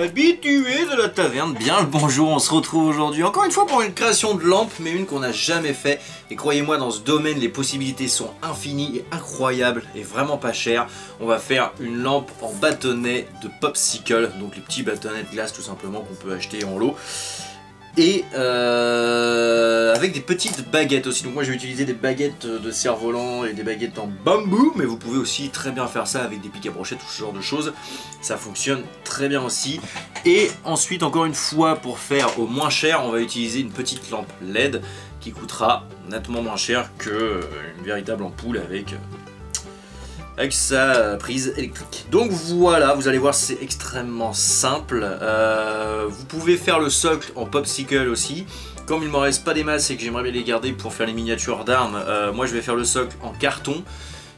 habitués de la taverne, bien le bonjour, on se retrouve aujourd'hui encore une fois pour une création de lampe, mais une qu'on n'a jamais fait. Et croyez-moi, dans ce domaine, les possibilités sont infinies et incroyables et vraiment pas chères. On va faire une lampe en bâtonnet de popsicle, donc les petits bâtonnets de glace tout simplement qu'on peut acheter en lot. Et avec des petites baguettes aussi. Donc moi j'ai utilisé des baguettes de cerf-volant et des baguettes en bambou, mais vous pouvez aussi très bien faire ça avec des pics à brochettes, tout ce genre de choses. Ça fonctionne très bien aussi. Et ensuite, encore une fois, pour faire au moins cher, on va utiliser une petite lampe LED qui coûtera nettement moins cher qu'une véritable ampoule avec sa prise électrique. Donc voilà, vous allez voir, c'est extrêmement simple. Vous pouvez faire le socle en popsicle aussi. Comme il ne m'en reste pas des masses et que j'aimerais bien les garder pour faire les miniatures d'armes, moi je vais faire le socle en carton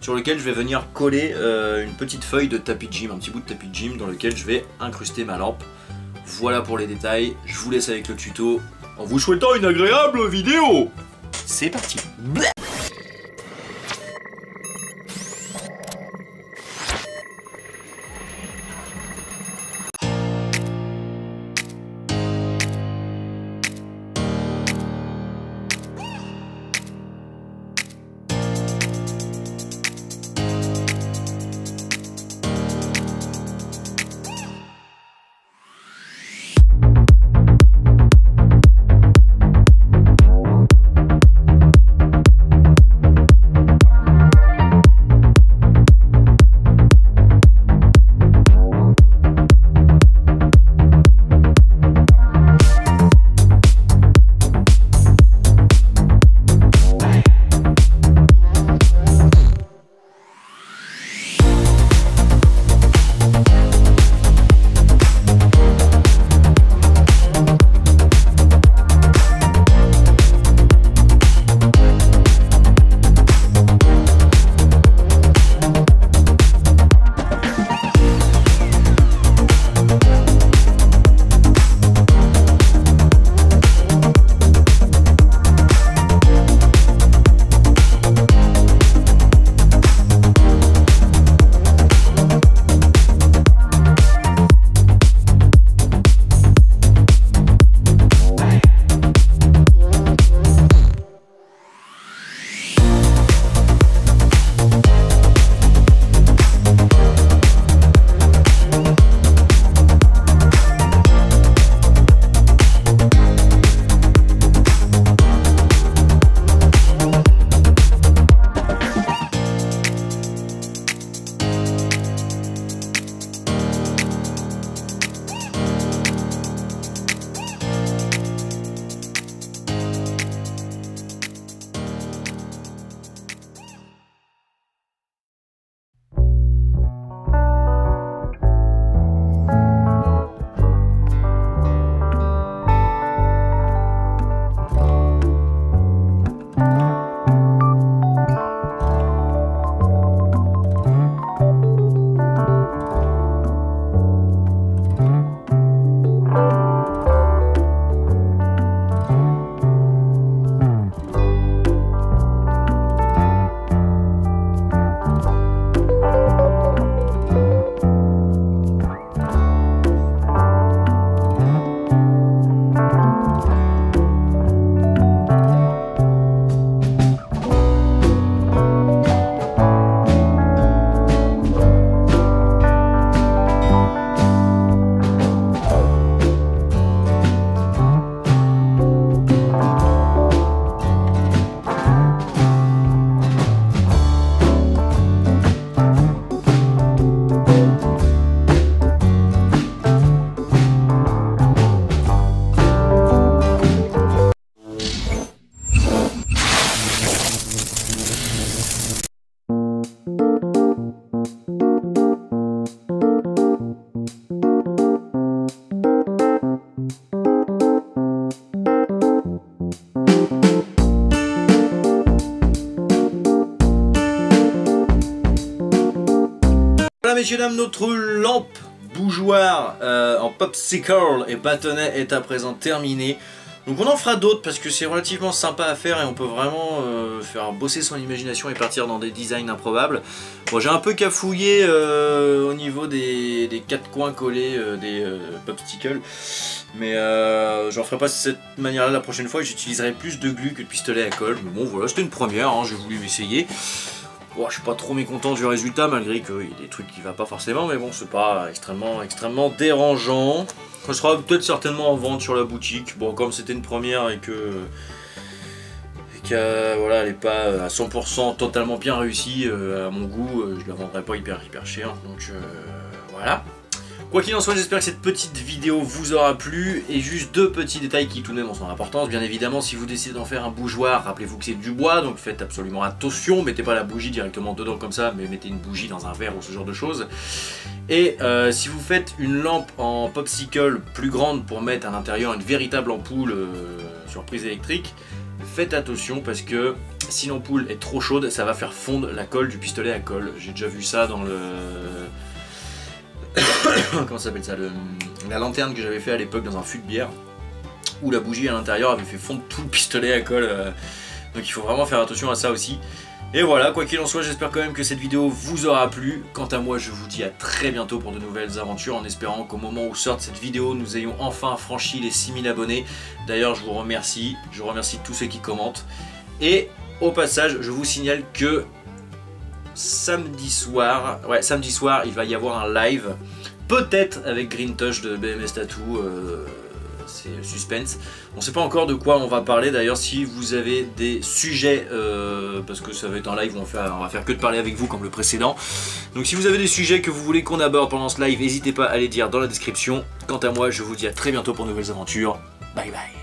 sur lequel je vais venir coller une petite feuille de tapis de gym, un petit bout de tapis de gym dans lequel je vais incruster ma lampe. Voilà pour les détails, je vous laisse avec le tuto en vous souhaitant une agréable vidéo. C'est parti. Bleh. Voilà messieurs dames, notre lampe bougeoir en popsicle et bâtonnet est à présent terminée. Donc on en fera d'autres parce que c'est relativement sympa à faire et on peut vraiment faire bosser son imagination et partir dans des designs improbables. Bon, j'ai un peu cafouillé au niveau des quatre coins collés des popsicles, mais j'en ferai pas de cette manière là la prochaine fois et j'utiliserai plus de glu que de pistolet à colle. Mais bon voilà, c'était une première, hein, j'ai voulu essayer. Bon, je suis pas trop mécontent du résultat malgré qu'il y a des trucs qui ne vont pas forcément, mais bon, c'est pas extrêmement dérangeant. Ça sera peut-être certainement en vente sur la boutique. Bon, comme c'était une première et que voilà, elle n'est pas à 100% totalement bien réussie à mon goût, je la vendrai pas hyper cher. Donc voilà. Quoi qu'il en soit, j'espère que cette petite vidéo vous aura plu. Et juste deux petits détails qui tout de même ont son importance. Bien évidemment, si vous décidez d'en faire un bougeoir, rappelez-vous que c'est du bois, donc faites absolument attention. Mettez pas la bougie directement dedans comme ça, mais mettez une bougie dans un verre ou ce genre de choses. Et si vous faites une lampe en popsicle plus grande pour mettre à l'intérieur une véritable ampoule sur prise électrique, faites attention parce que si l'ampoule est trop chaude, ça va faire fondre la colle du pistolet à colle. J'ai déjà vu ça dans le... comment ça s'appelle ça, la lanterne que j'avais fait à l'époque dans un fût de bière où la bougie à l'intérieur avait fait fondre tout le pistolet à colle, donc il faut vraiment faire attention à ça aussi. Et voilà, quoi qu'il en soit, j'espère quand même que cette vidéo vous aura plu. Quant à moi, je vous dis à très bientôt pour de nouvelles aventures, en espérant qu'au moment où sorte cette vidéo, nous ayons enfin franchi les 6000 abonnés. D'ailleurs, je remercie tous ceux qui commentent. Et au passage, je vous signale que samedi soir, il va y avoir un live, peut-être avec Green Touch de BMS Tattoo, c'est suspense. On ne sait pas encore de quoi on va parler, d'ailleurs si vous avez des sujets, parce que ça va être un live où on va faire que de parler avec vous comme le précédent. Donc si vous avez des sujets que vous voulez qu'on aborde pendant ce live, n'hésitez pas à les dire dans la description. Quant à moi, je vous dis à très bientôt pour de nouvelles aventures. Bye bye.